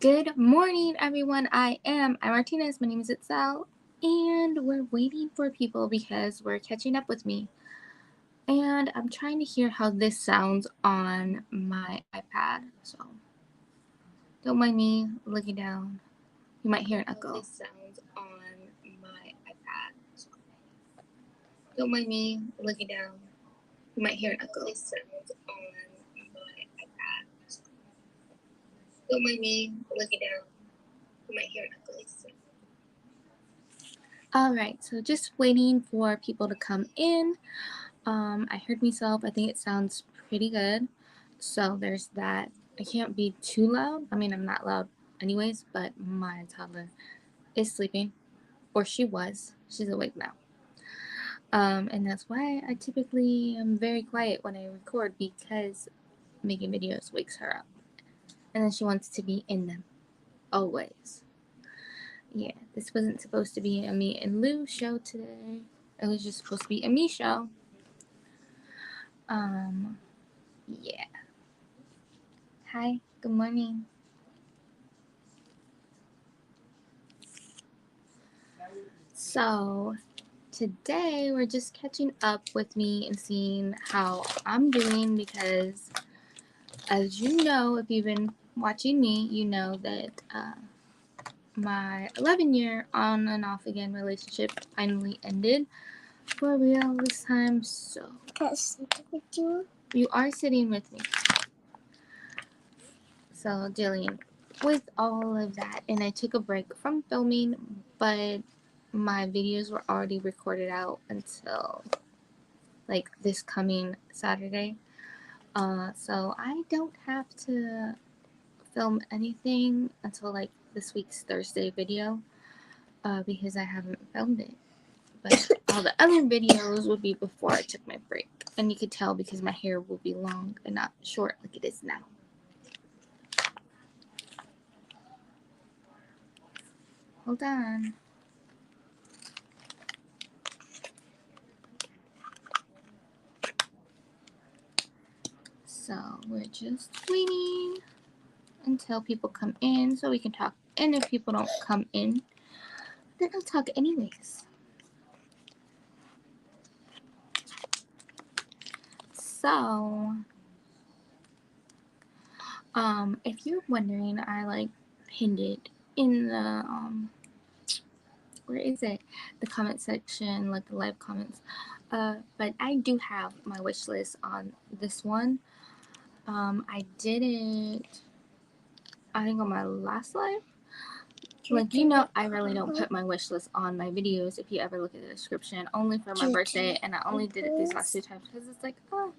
Good morning, everyone. I Martinez. My name is Itzel, and we're waiting for people because we're catching up with me. And I'm trying to hear how this sounds on my iPad. So don't mind me looking down. You might hear an echo. This sounds on my iPad. So don't mind me looking down. You might hear an echo. This sounds on my iPad. So don't mind me looking down. You might hear an echo. Alright, so just waiting for people to come in. I heard myself. I think it sounds pretty good. So there's that. I can't be too loud. I mean, I'm not loud anyways, but my toddler is sleeping. Or she was. She's awake now. And that's why I typically am very quiet when I record because making videos wakes her up. And then she wants to be in them. Always. Yeah, this wasn't supposed to be a me and Lou show today. It was just supposed to be a me show. Yeah. Hi, good morning. So, today we're just catching up with me and seeing how I'm doing because, as you know, if you've been watching me, you know that my 11-year on and off again relationship finally ended for real this time. So, can I sit with you? You are sitting with me. So, dealing with all of that, and I took a break from filming, but my videos were already recorded out until like this coming Saturday. So I don't have to film anything until like this week's Thursday video because I haven't filmed it. But all the other videos would be before I took my break. And you could tell because my hair will be long and not short like it is now. Hold on. So we're just waiting until people come in so we can talk. And if people don't come in, then I'll talk anyways. So, if you're wondering, I like pinned it in the where is it? The comment section, like the live comments. But I do have my wish list on this one. I did it, I think, on my last live. Like, you know, I really don't put my wish list on my videos. If you ever look at the description, only for my birthday, and I only did it these last 2 times because it's like, oh,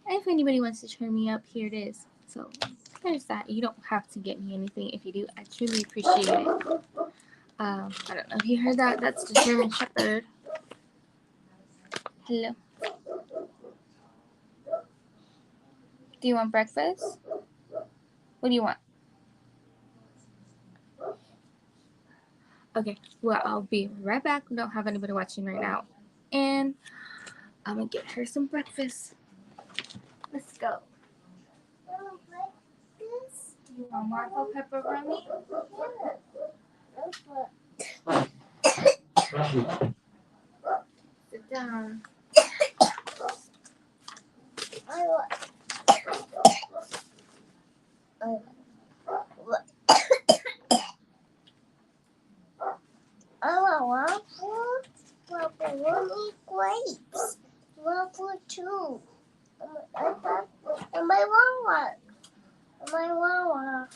if anybody wants to turn me up, here it is. So there's that. You don't have to get me anything. If you do, I truly appreciate it. I don't know if you heard that. That's the German Shepherd. Hello. Do you want breakfast? What do you want? Okay, well, I'll be right back. We don't have anybody watching right now. And I'm going to get her some breakfast. Let's go. You want marble pepperoni? Sit down. I want pepperoni grapes. Waffle too. And my Wawa. My Wawa.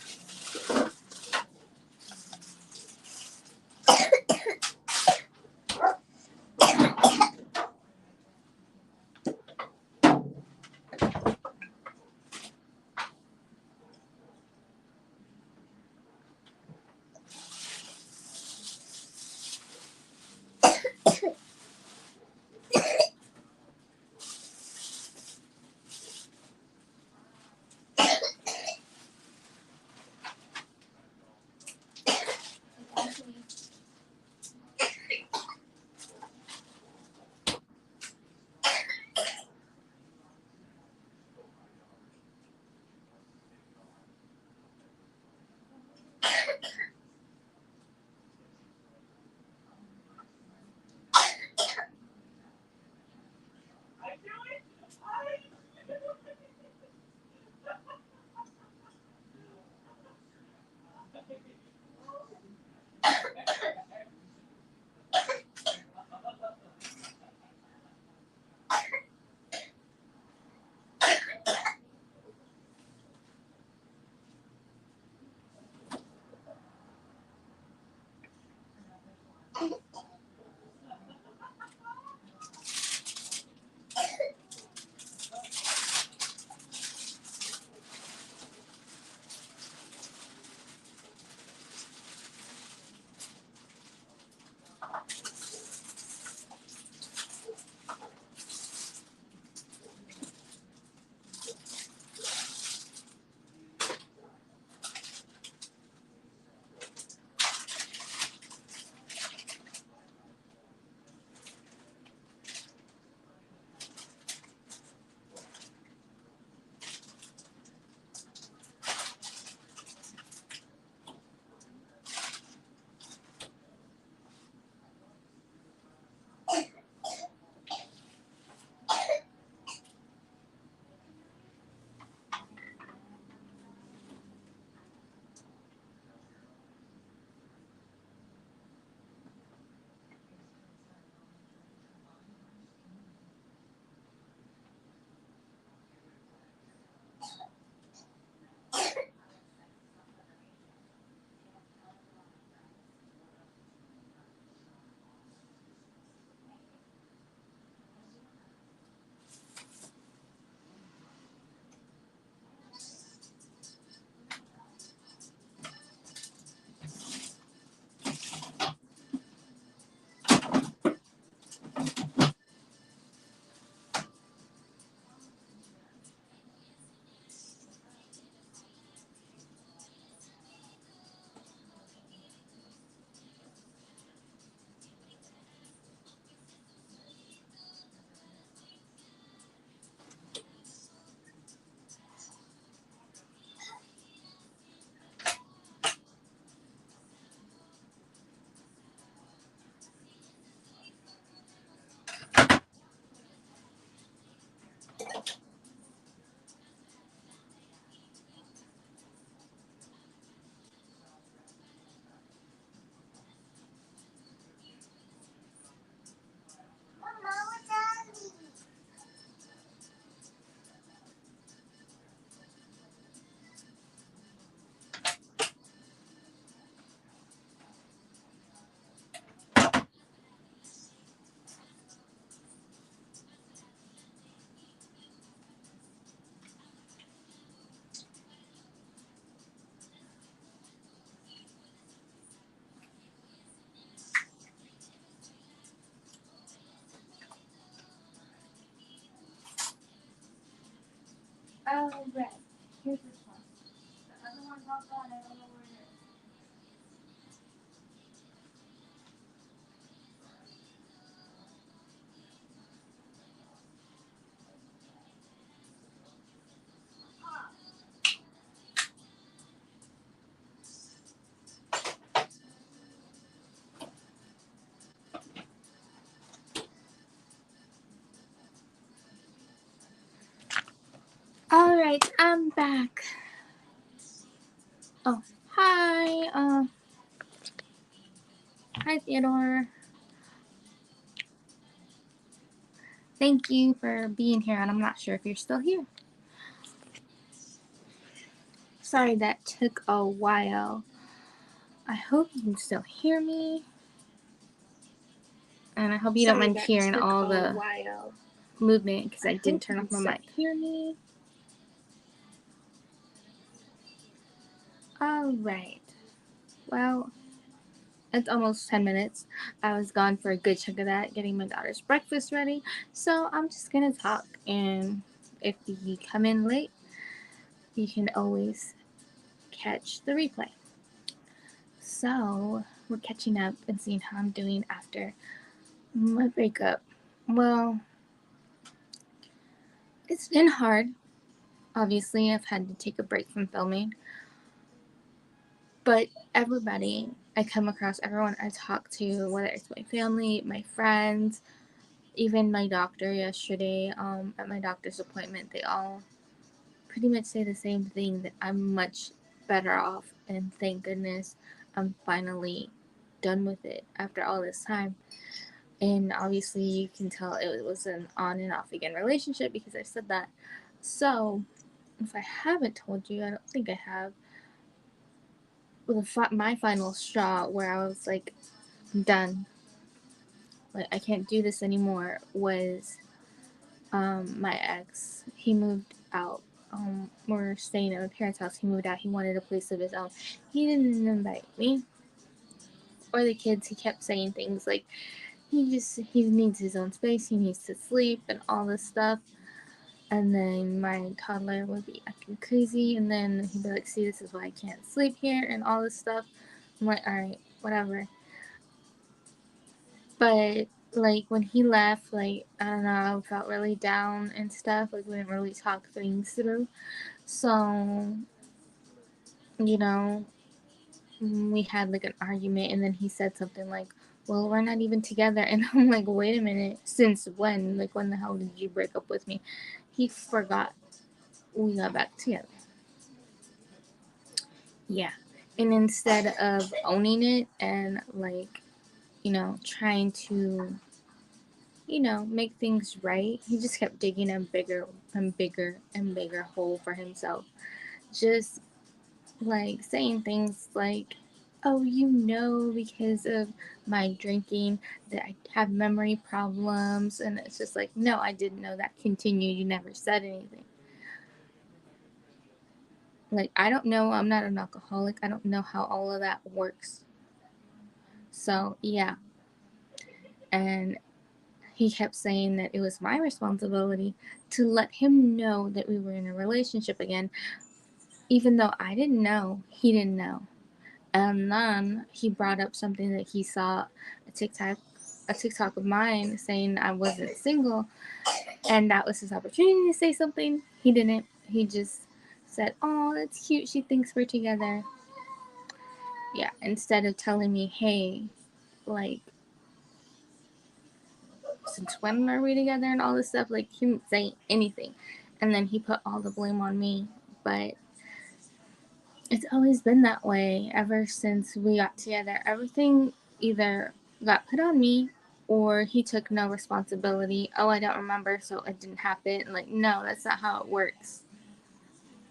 Oh, right. Here's this one. The other one's all gone. I don't know where it is. All right, I'm back. Oh, hi. Hi, Theodore. Thank you for being here, and I'm not sure if you're still here. Sorry that took a while. I hope you can still hear me. And I hope you don't mind hearing all the movement because I didn't turn off my mic. Hear me? All right. Well, it's almost 10 minutes. I was gone for a good chunk of that, getting my daughter's breakfast ready. So I'm just going to talk. And if you come in late, you can always catch the replay. So we're catching up and seeing how I'm doing after my breakup. Well, it's been hard. Obviously, I've had to take a break from filming. But everybody I come across, everyone I talk to, whether it's my family, my friends, even my doctor yesterday, at my doctor's appointment, they all pretty much say the same thing, that I'm much better off, and thank goodness I'm finally done with it after all this time. And obviously you can tell it was an on and off again relationship because I said that. So if I haven't told you, I don't think I have, with my final straw where I was like, done, like I can't do this anymore, was my ex. He moved out. We were staying at my parents' house. He moved out. He wanted a place of his own. He didn't invite me or the kids. He kept saying things like he needs his own space. He needs to sleep and all this stuff. And then my toddler would be acting crazy, and then he'd be like, see, this is why I can't sleep here and all this stuff. I'm like, alright, whatever. But like when he left, like I don't know, I felt really down and stuff. Like we didn't really talk things through. So, you know, we had like an argument, and then he said something like, well, we're not even together. And I'm like, wait a minute, since when? Like, when the hell did you break up with me? He forgot we got back together. Yeah. And instead of owning it and like, trying to, make things right, he just kept digging a bigger and bigger and bigger hole for himself. Just like saying things like, oh, because of my drinking that I have memory problems. And it's just like, no, I didn't know that. Continue. You never said anything. Like, I don't know. I'm not an alcoholic. I don't know how all of that works. So, yeah. And he kept saying that it was my responsibility to let him know that we were in a relationship again, even though I didn't know, he didn't know. And then he brought up something that he saw a TikTok of mine saying I wasn't single, and that was his opportunity to say something. He didn't. He just said, "Oh, that's cute. She thinks we're together." Yeah, instead of telling me, "Hey, like, since when are we together?" and all this stuff. Like, he didn't say anything, and then he put all the blame on me. But it's always been that way ever since we got together. Everything either got put on me or he took no responsibility. Oh, I don't remember, so it didn't happen. Like, no, that's not how it works.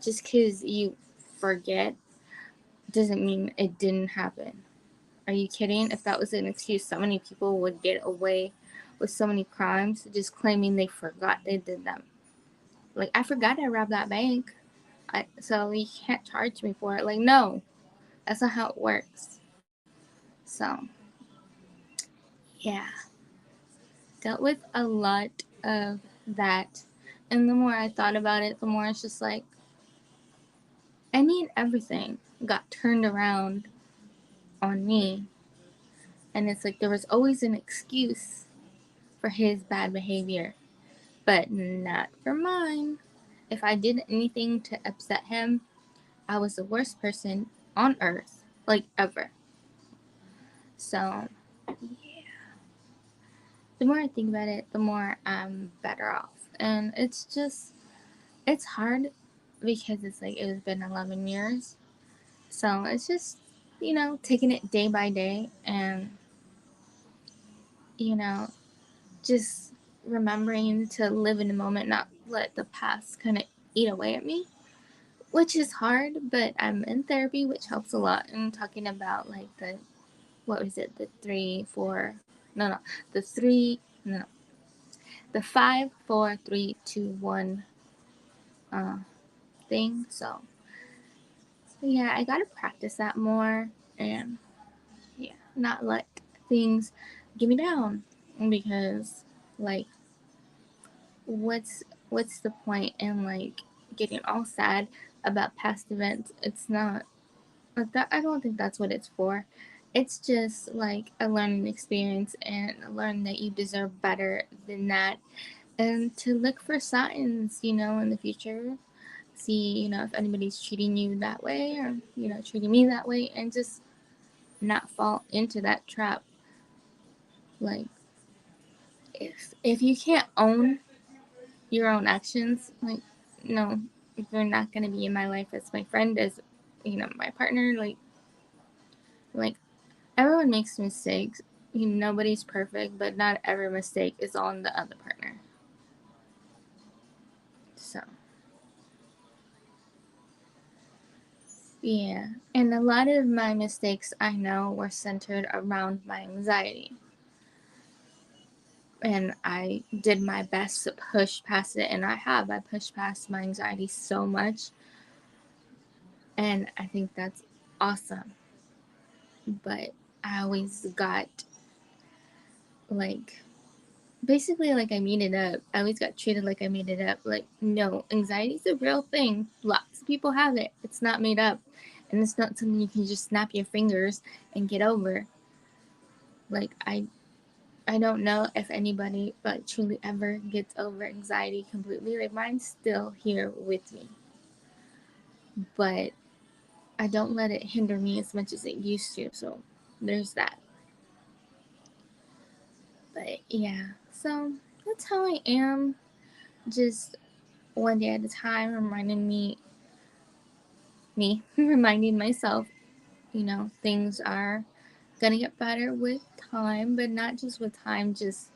Just because you forget doesn't mean it didn't happen. Are you kidding? If that was an excuse, so many people would get away with so many crimes just claiming they forgot they did them. Like, I forgot I robbed that bank, so you can't charge me for it. Like, no, that's not how it works. So, yeah. Dealt with a lot of that And the more I thought about it, the more it's just like, any and everything got turned around on me. And it's like there was always an excuse for his bad behavior, but not for mine. If I did anything to upset him, I was the worst person on earth, like ever. So, yeah. The more I think about it, the more I'm better off. And it's hard because it's like it's been 11 years. So it's just, taking it day by day and, you know, just remembering to live in the moment, not let the past kind of eat away at me, which is hard, but I'm in therapy, which helps a lot. And talking about like what was it, the three, four, no, the three, no, the 5, 4, 3, 2, 1 uh, thing. So, yeah, I gotta practice that more and, yeah, not let things get me down because, like, what's the point in like getting all sad about past events? It's not like that. I don't think that's what it's for. It's just like a learning experience and learn that you deserve better than that, and to look for signs, in the future. See, if anybody's treating you that way or, treating me that way, and just not fall into that trap. Like, if you can't own your own actions, like, no, you're not gonna be in my life as my friend, as, my partner. Like everyone makes mistakes. Nobody's perfect, but not every mistake is on the other partner. So, yeah. And a lot of my mistakes, I know, were centered around my anxiety. And I did my best to push past it, and I pushed past my anxiety so much, and I think that's awesome. But I always got, like, basically like I made it up. I always got treated like I made it up. Like, no, anxiety is a real thing. Lots of people have it. It's not made up, and it's not something you can just snap your fingers and get over. Like, I don't know if anybody but truly ever gets over anxiety completely. Like, mine's still here with me, but I don't let it hinder me as much as it used to. So there's that. But yeah, so that's how I am. Just one day at a time, reminding myself, things are gonna get better with time, but not just with time, just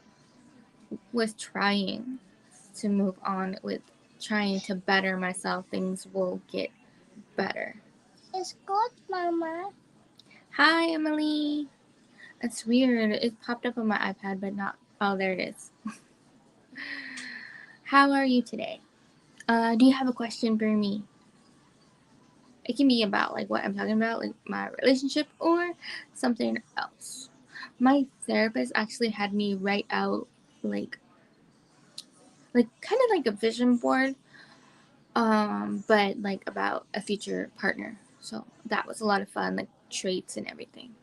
with trying to move on, with trying to better myself. Things will get better. It's good, Mama. Hi, Emily. It's weird. It popped up on my iPad, but not. Oh, there it is. How are you today? Do you have a question for me? It can be about like what I'm talking about, like my relationship, or something else. My therapist actually had me write out like kind of like a vision board, but like about a future partner. So that was a lot of fun, like traits and everything.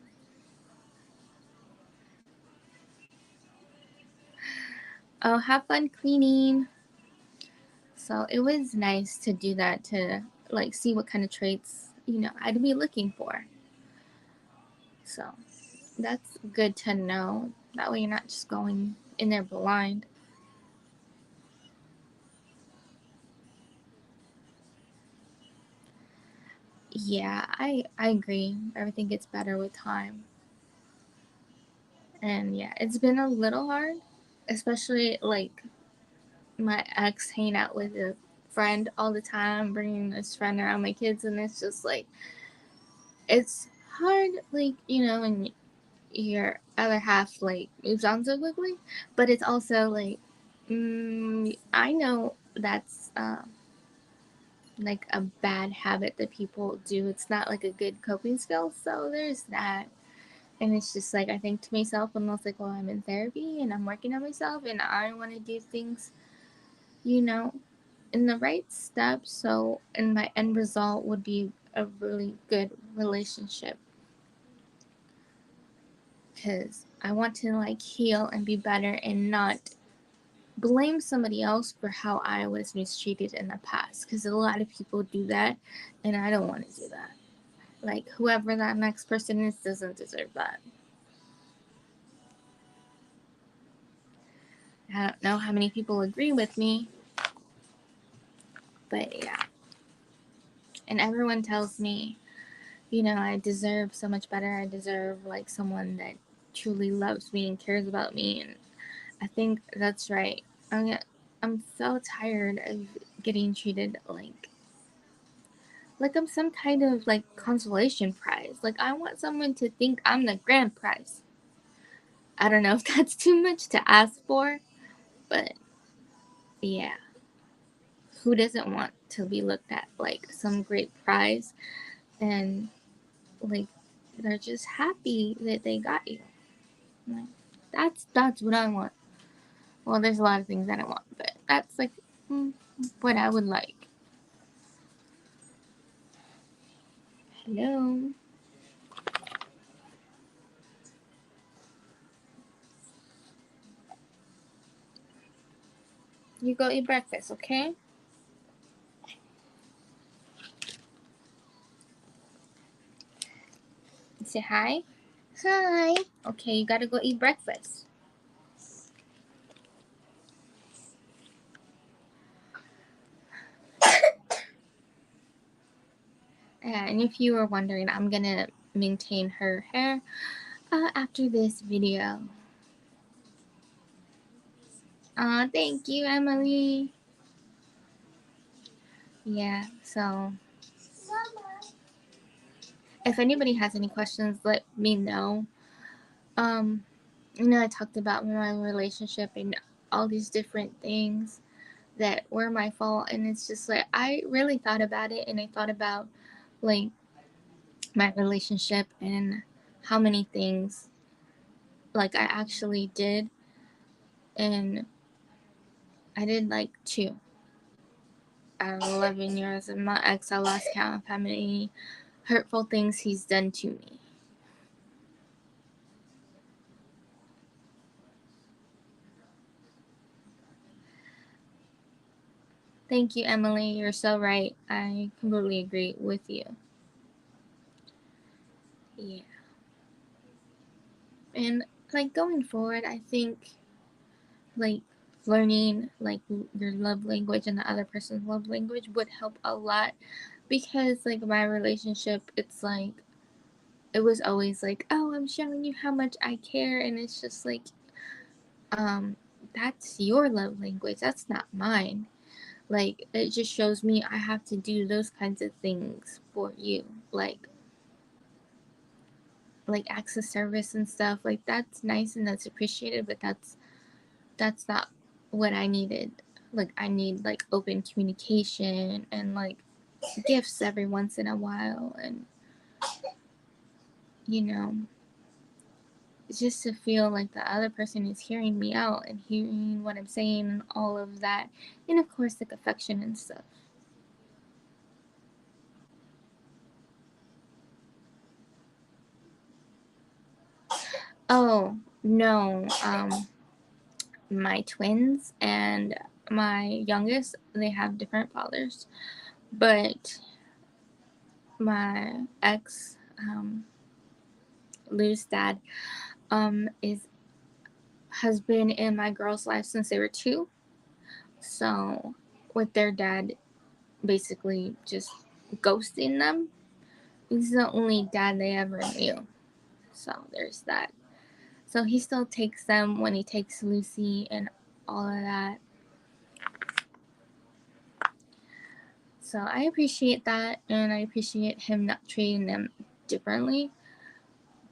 Oh, have fun cleaning. So it was nice to do that, to like see what kind of traits, I'd be looking for. So that's good to know. That way you're not just going in there blind. Yeah, I agree. Everything gets better with time. And yeah, it's been a little hard, especially like my ex hanging out with a friend all the time, bringing this friend around my kids, and it's just like, it's hard, like, when your other half like moves on so quickly, but it's also like, I know that's like a bad habit that people do. It's not like a good coping skill, so there's that. And it's just like, I think to myself, I'm like, well, I'm in therapy and I'm working on myself and I want to do things, in the right steps, so and my end result would be a really good relationship, because I want to like heal and be better and not blame somebody else for how I was mistreated in the past, because a lot of people do that and I don't want to do that. Like, whoever that next person is doesn't deserve that. I don't know how many people agree with me, but yeah. And everyone tells me, you know, I deserve so much better. I deserve like someone that truly loves me and cares about me, and I think that's right. I'm so tired of getting treated like I'm some kind of like consolation prize. Like, I want someone to think I'm the grand prize. I don't know if that's too much to ask for, but yeah. Who doesn't want to be looked at like some great prize, and like they're just happy that they got you? Like, that's what I want. Well, there's a lot of things that I want, but that's like what I would like. Hello. You go eat breakfast, okay? Say hi. Hi. Okay, you gotta go eat breakfast. And if you were wondering, I'm gonna maintain her hair after this video. Thank you, Emily. Yeah, so if anybody has any questions, let me know. Um, you know, I talked about my relationship and all these different things that were my fault, and it's just like I really thought about it, and I thought about like my relationship and how many things like I actually did, and I did like two out of 11 years, and my ex, I lost count of how many hurtful things he's done to me. Thank you, Emily. You're so right. I completely agree with you. Yeah. And like going forward, I think like learning like your love language and the other person's love language would help a lot, because like my relationship, it's like it was always like, oh, I'm showing you how much I care, and it's just like um that's your love language, that's not mine. Like, it just shows me I have to do those kinds of things for you, like acts of service and stuff. Like, that's nice and that's appreciated, but that's not what I needed. Like, I need like open communication and like gifts every once in a while, and you know, just to feel like the other person is hearing me out and hearing what I'm saying and all of that, and of course like affection and stuff. Oh no, my twins and my youngest, they have different fathers, but my ex, Lou's dad, is has been in my girls' life since they were two. So with their dad basically just ghosting them, he's the only dad they ever knew. So there's that. So he still takes them when he takes Lucy and all of that. So I appreciate that, and I appreciate him not treating them differently.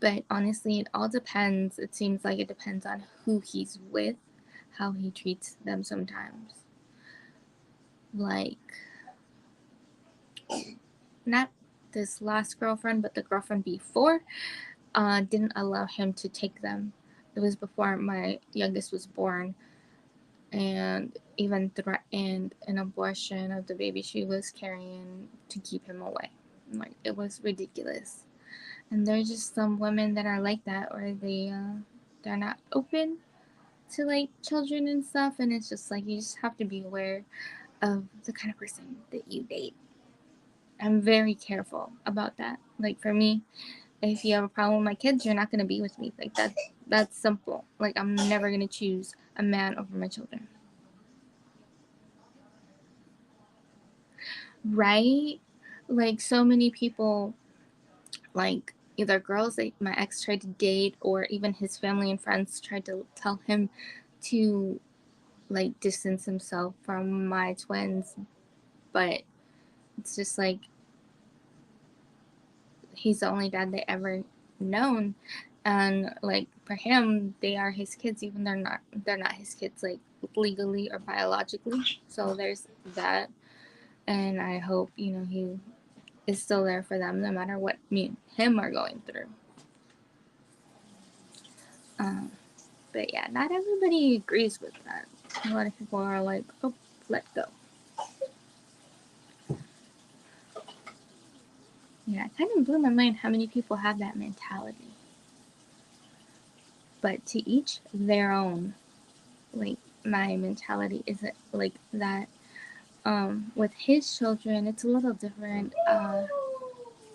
But honestly, it all depends. It seems like it depends on who he's with, how he treats them sometimes. Like, not this last girlfriend, but the girlfriend before, didn't allow him to take them. It was before my youngest was born. and even threatened an abortion of the baby she was carrying to keep him away. Like, it was ridiculous. And there's just some women that are like that, or they're not open to like children and stuff, and it's just like you just have to be aware of the kind of person that you date. I'm very careful about that. Like, for me, if you have a problem with my kids, you're not gonna be with me. Like, that's simple. Like, I'm never gonna choose a man over my children. Right? Like, so many people, like, either girls that my ex tried to date, or even his family and friends tried to tell him to like distance himself from my twins, but it's just like he's the only dad they ever known, and like for him they are his kids, even they're not his kids like legally or biologically. So there's that, and I hope he is still there for them no matter what me and him are going through. um but yeah, not everybody agrees with that. A lot of people are like, oh, let go. Yeah, it kind of blew my mind how many people have that mentality. But to each their own. Like, my mentality isn't like that. With his children, it's a little different.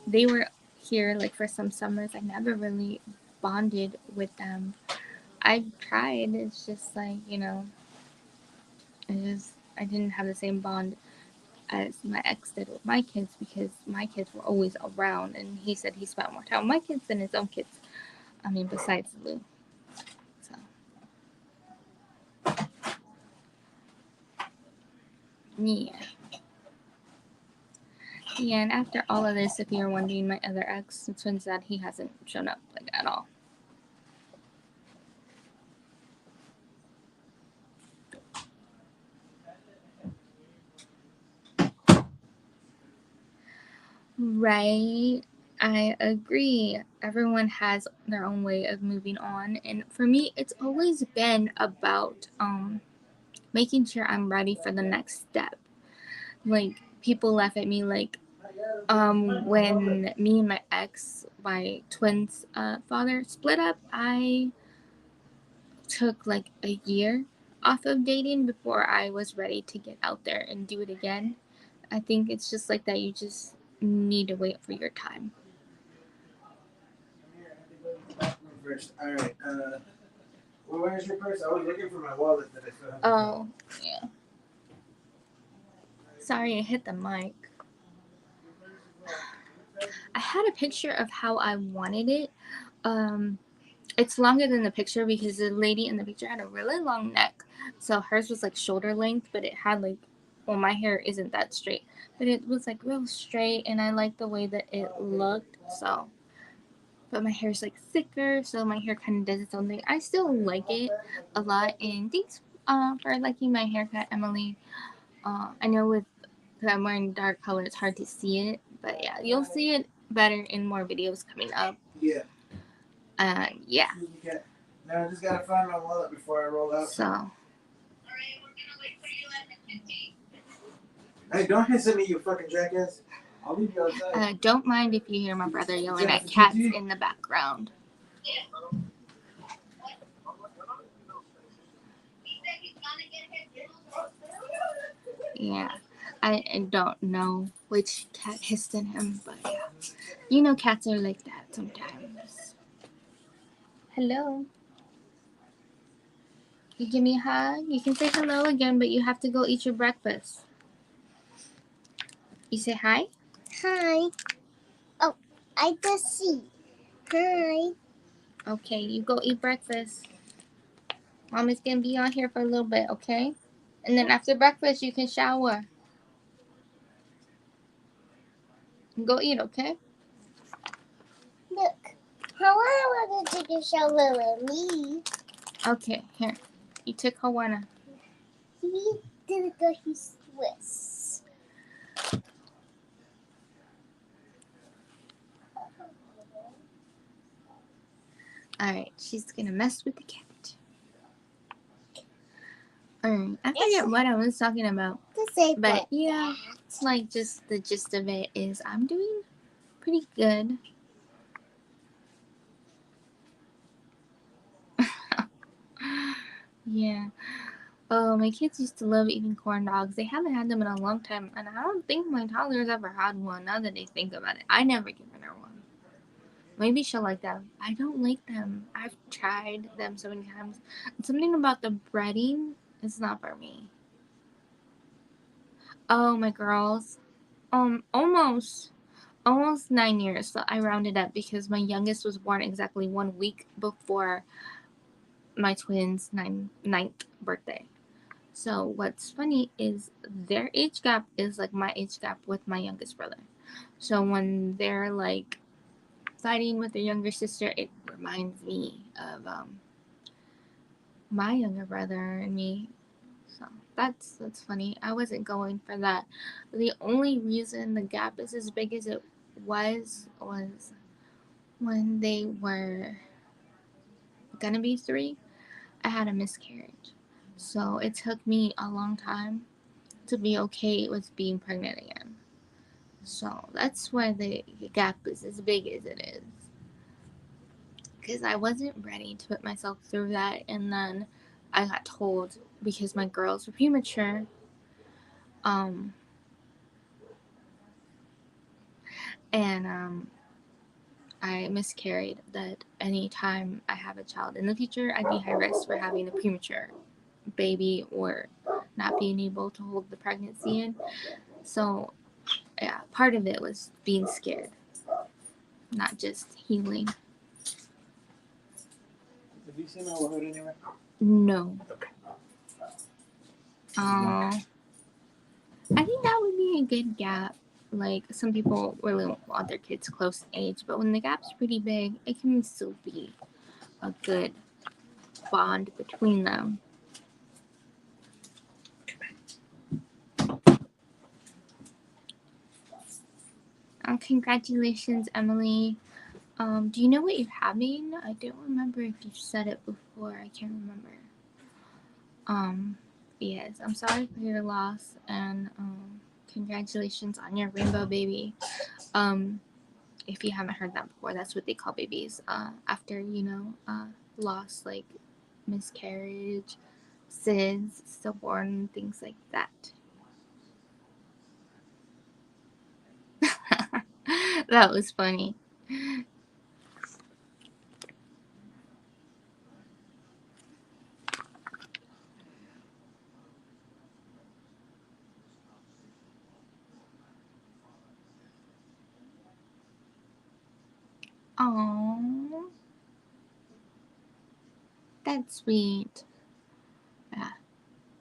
They were here like for some summers. I never really bonded with them. I tried. It's just like, I didn't have the same bond as my ex did with my kids, because my kids were always around, and he said he spent more time with my kids than his own kids. I mean, besides Lou. So yeah. Yeah, and after all of this, if you're wondering, my other ex, it turns out he hasn't shown up like at all. Right. I agree. Everyone has their own way of moving on, and for me, it's always been about making sure I'm ready for the next step. Like, people laugh at me like, when me and my ex, my twins' father, split up, I took like a year off of dating before I was ready to get out there and do it again. I think it's just like that. You just need to wait for your time. All right. Well, where's your purse? I was looking for my wallet that I still have. Oh, yeah. Sorry, I hit the mic. I had a picture of how I wanted it. It's longer than the picture because the lady in the picture had a really long neck. So hers was like shoulder length, but it had like, well, my hair isn't that straight, but it was like real straight, and I liked the way that it looked. So, but my hair's like thicker, so my hair kind of does its own thing. I still like it a lot, and thanks for liking my haircut, Emily. I know with because I'm wearing dark color, it's hard to see it, but yeah, you'll see it better in more videos coming up. Yeah. Yeah. No, I just gotta find my wallet before I roll out. So. Hey, don't hiss at me, you fucking jackass. I'll leave you outside. Don't mind if you hear my brother yelling at cats in the background. Yeah. I don't know which cat hissed at him, but yeah. Cats are like that sometimes. Hello. You give me a hug? You can say hello again, but you have to go eat your breakfast. You say hi? Hi. Oh, I just see. Hi. Okay, you go eat breakfast. Mommy's gonna be on here for a little bit, okay? And then after breakfast, you can shower. Go eat, okay? Look, how I want to take a shower with me. Okay, here. You took Hawana. He did go his Swiss. Alright, she's gonna mess with the cat. I forget what I was talking about. But yeah, like just the gist of it is I'm doing pretty good. Yeah. Oh, my kids used to love eating corn dogs. They haven't had them in a long time, and I don't think my toddler's ever had one. Now that I think about it, I never given her one. Maybe she'll like them. I don't like them. I've tried them so many times. Something about the breading is not for me. Oh, my girls. Almost 9 years. So I rounded up because my youngest was born exactly 1 week before my twins' ninth birthday. So what's funny is their age gap is like my age gap with my youngest brother. So when they're like fighting with their younger sister, it reminds me of my younger brother and me. So that's funny. I wasn't going for that. The only reason the gap is as big as it was when they were gonna be 3. I had a miscarriage. So it took me a long time to be okay with being pregnant again. So that's why the gap is as big as it is. Because I wasn't ready to put myself through that. And then I got told because my girls were premature. Um, and I miscarried that anytime I have a child in the future, I'd be high risk for having a premature baby or not being able to hold the pregnancy in. So, yeah, part of it was being scared, not just healing. Have you seen my wallet anywhere? No. Okay. I think that would be a good gap. Like, some people really want their kids close age, but when the gap's pretty big, it can still be a good bond between them. Congratulations, Emily. Do you know what you're having? I don't remember if you've said it before. I can't remember. Yes, I'm sorry for your loss, and congratulations on your rainbow baby. If you haven't heard that before, that's what they call babies. After loss, like miscarriage, SIDS, stillborn, things like that. That was funny. Oh, that's sweet. Yeah.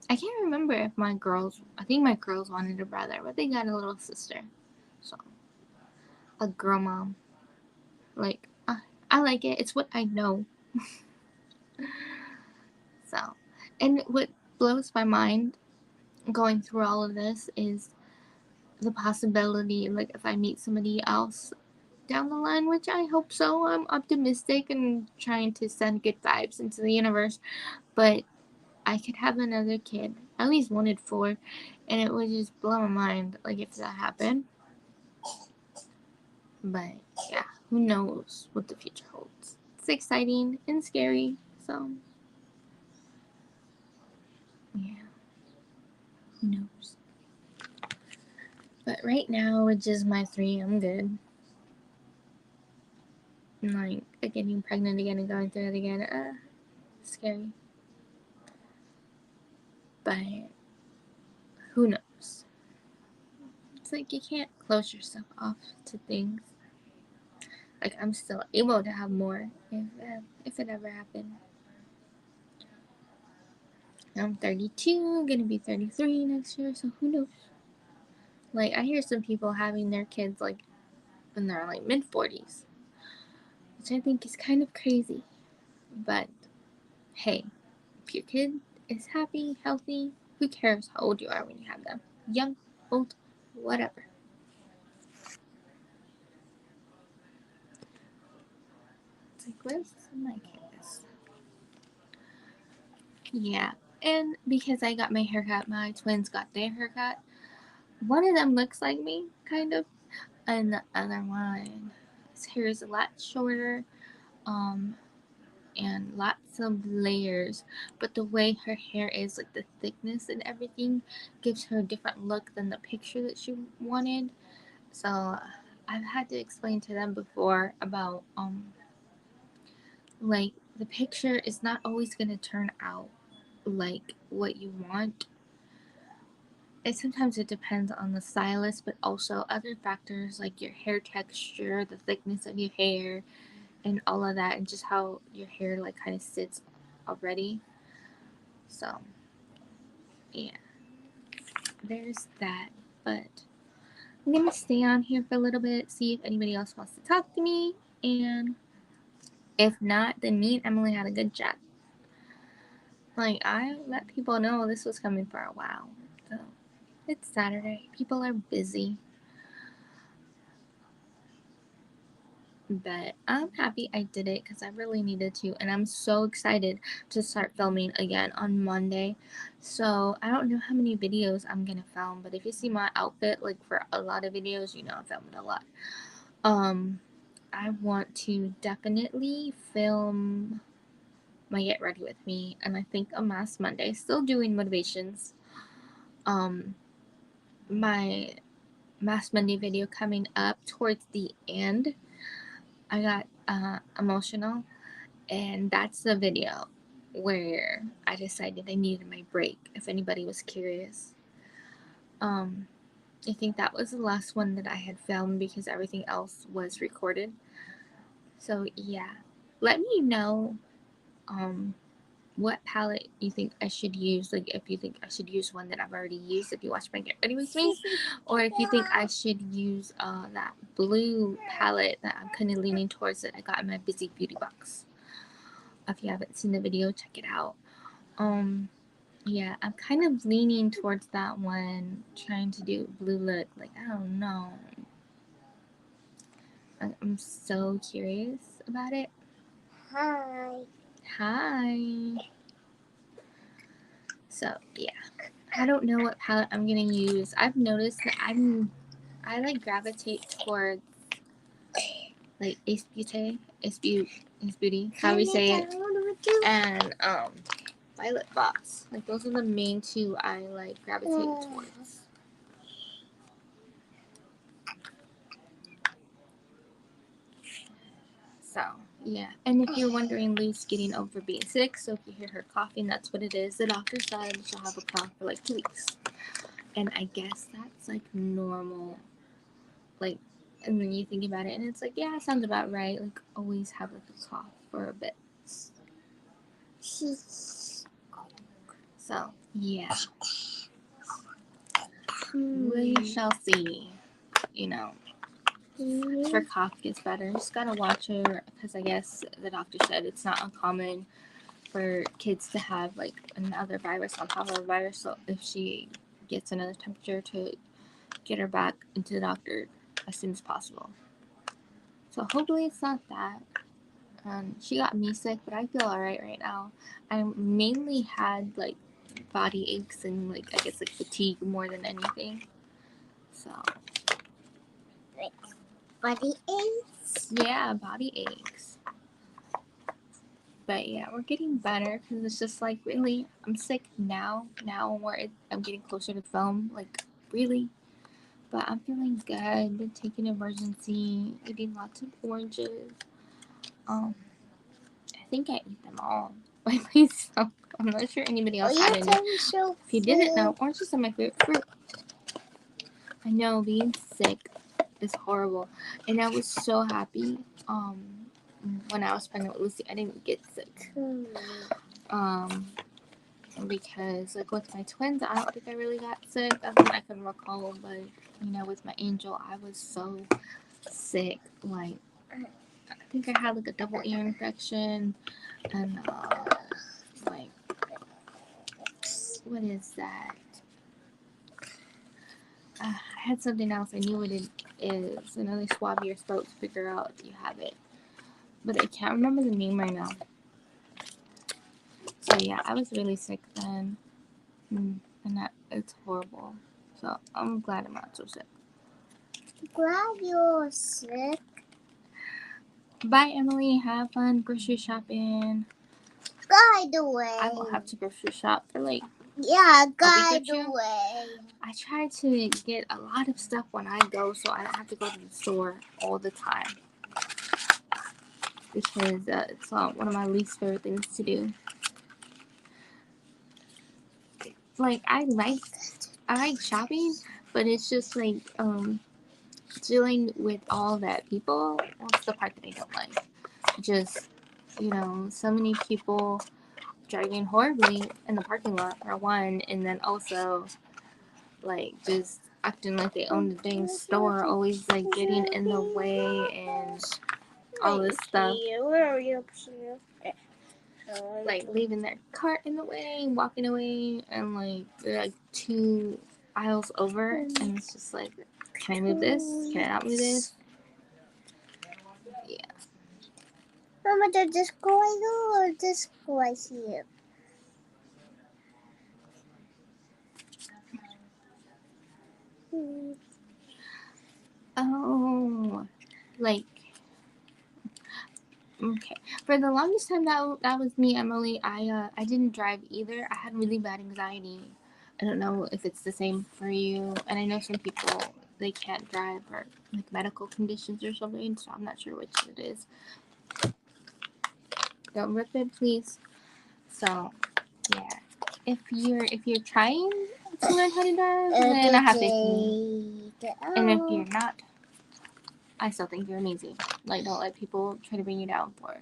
I can't remember if I think my girls wanted a brother, but they got a little sister. So, a girl mom. Like, I like it. It's what I know. So, and what blows my mind going through all of this is the possibility, like, if I meet somebody else down the line, which I hope so. I'm optimistic and trying to send good vibes into the universe, but I could have another kid. I at least wanted 4, and it would just blow my mind, like, if that happened. But yeah, who knows what the future holds? It's exciting and scary, so yeah, who knows? But right now, with just my 3, I'm good. Like, getting pregnant again and going through it again, scary. But who knows? It's like you can't close yourself off to things. Like, I'm still able to have more if it ever happened. I'm 32, gonna be 33 next year, so who knows? Like, I hear some people having their kids, like, when they're, like, mid-40s, which I think is kind of crazy. But, hey, if your kid is happy, healthy, who cares how old you are when you have them? Young, old, whatever. It's like, where's my kids? Yeah. And because I got my haircut, my twins got their haircut. One of them looks like me, kind of, and the other one, his hair is a lot shorter, um, and lots of layers. But the way her hair is, like the thickness and everything, gives her a different look than the picture that she wanted. So I've had to explain to them before about like the picture is not always gonna turn out like what you want. And sometimes it depends on the stylist, but also other factors like your hair texture, the thickness of your hair, and all of that, and just how your hair like kind of sits already. So yeah, there's that. But I'm gonna stay on here for a little bit, see if anybody else wants to talk to me, and if not, then me and Emily had a good chat. Like I let people know this was coming for a while. So it's Saturday. People are busy. But I'm happy I did it because I really needed to, and I'm so excited to start filming again on Monday. So I don't know how many videos I'm gonna film, but if you see my outfit, like for a lot of videos, you know I filmed a lot. I want to definitely film my Get Ready With Me, and I think a Mask Monday. Still doing motivations. My Mask Monday video coming up towards the end. I got emotional, and that's the video where I decided I needed my break, if anybody was curious. I think that was the last one that I had filmed because everything else was recorded. So yeah, let me know what palette you think I should use, like if you think I should use one that I've already used if you watch my Get Ready With Me, or if you think I should use that blue palette that I'm kind of leaning towards that I got in my Busy Beauty box. If you haven't seen the video, check it out. Yeah, I'm kind of leaning towards that one, trying to do blue look. Like, I don't know. I'm so curious about it. Hi. Hi. So, yeah. I don't know what palette I'm gonna use. I've noticed that I like gravitate towards like Ace Beauty, how we say it, and Violet Voss. Like those are the main two I like gravitate towards. So yeah, and if you're wondering, Lou's getting over being sick, so if you hear her coughing, that's what it is. The doctor said she'll have a cough for like 2 weeks, and I guess that's like normal. Like, and then you think about it, and it's like, yeah, it sounds about right. Like, always have like a cough for a bit. So yeah, we shall see. You know, if her cough gets better, just gotta watch her because I guess the doctor said it's not uncommon for kids to have like another virus on top of a virus. So if she gets another temperature, to get her back into the doctor as soon as possible. So hopefully it's not that. She got me sick, but I feel alright right now. I mainly had like body aches and like I guess like fatigue more than anything. So Body aches? Yeah, body aches. But yeah, we're getting better because it's just like really, I'm sick now. Now where I'm getting closer to film, like really. But I'm feeling good. Been taking emergency, eating lots of oranges. I think I ate them all by myself. I'm not sure anybody else had any. If you didn't know, oranges are my favorite fruit. I know being sick is horrible, and I was so happy. When I was pregnant with Lucy, I didn't get sick. Because like with my twins, I don't think I really got sick. I think I can recall, but you know, with my Angel, I was so sick. Like I think I had like a double ear infection, and like what is that? I had something else. I knew what it is, and then they swab your throat to figure out if you have it, but I can't remember the name right now. So yeah, I was really sick then, and it's horrible. So I'm glad I'm not so sick. Glad you're sick. Bye, Emily. Have fun grocery shopping. By the way. I will have to grocery shop for like. Yeah, by week or the two. way. I try to get a lot of stuff when I go, so I don't have to go to the store all the time. Because it's one of my least favorite things to do. Like I like shopping, but it's just like dealing with all that people. What's the part that I don't like? Just so many people driving horribly in the parking lot for one, and then also like just acting like they own the dang store, always like getting in the way and all this stuff. Where are you? Like leaving their cart in the way, walking away, and like they're like 2 aisles over, and it's just like, can I move this? Can I not move this? Yeah. Mama, does this go right here or this go right here? Oh, like okay. For the longest time, that was me, Emily. I didn't drive either. I had really bad anxiety. I don't know if it's the same for you. And I know some people, they can't drive or like medical conditions or something. So I'm not sure which it is. Don't rip it, please. So yeah, if you're trying to learn how to drive, then I have faith in you. And if you're not, I still think you're amazing. Like, don't let people try to bring you down for it.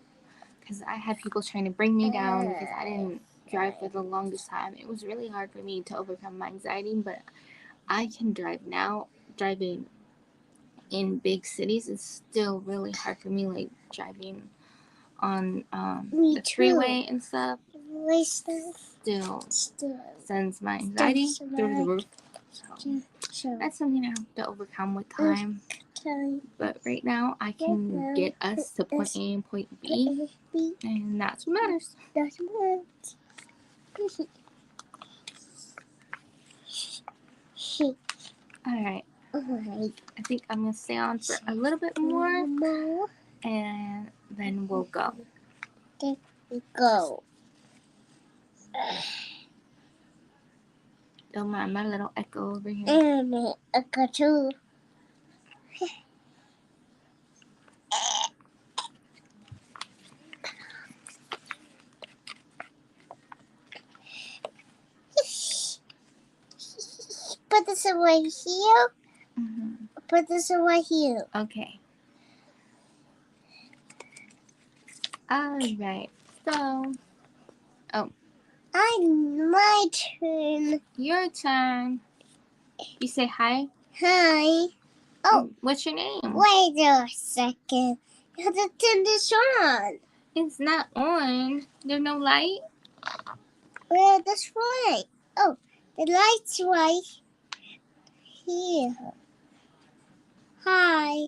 Because I had people trying to bring me down because I didn't drive for the longest time. It was really hard for me to overcome my anxiety, but I can drive now. Driving in big cities is still really hard for me, like driving on the freeway and stuff. Still sends my anxiety through the roof. So that's something I have to overcome with time. But right now, I can get us to point A and point B, and that's what matters. Alright. I think I'm going to stay on for a little bit more, and then we'll go. Go. Don't mind my little echo over here. And echo too. Put this away here. Mm-hmm. Put this away here. Okay. Alright. So. Oh. My turn. Your turn. You say hi. Hi. Oh. What's your name? Wait a second. You have to turn this on. It's not on. There's no light? Well, that's right. Oh, the light's right here. Hi.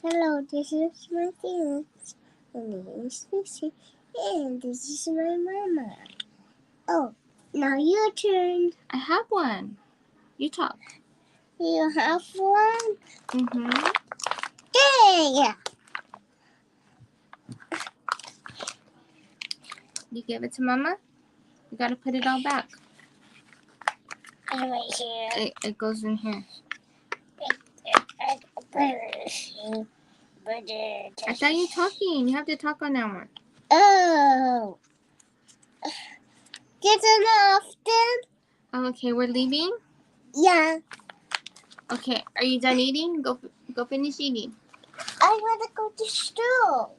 Hello, this is my Martinez. My name is Lucy, and this is my mama. Oh, now your turn. I have one. You talk. You have one? Mm-hmm. Yeah. You give it to Mama? You gotta put it all back. Right here. It goes in here. I thought you were talking. You have to talk on that one. Oh. Get enough then? Oh, okay, we're leaving? Yeah. Okay, are you done eating? Go finish eating. I want to go to school.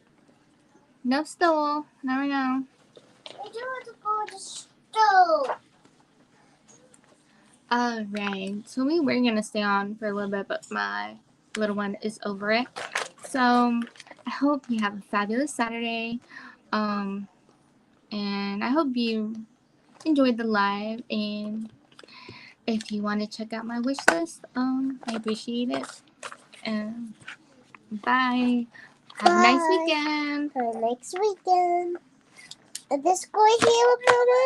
No stool. Not right now. I do want to go to school. Alright, so we were going to stay on for a little bit, but my little one is over it. So, I hope you have a fabulous Saturday. And I hope you enjoyed the live. And if you want to check out my wish list, I appreciate it. And bye. Have a nice weekend. Have a nice weekend. Is this going here, Mama?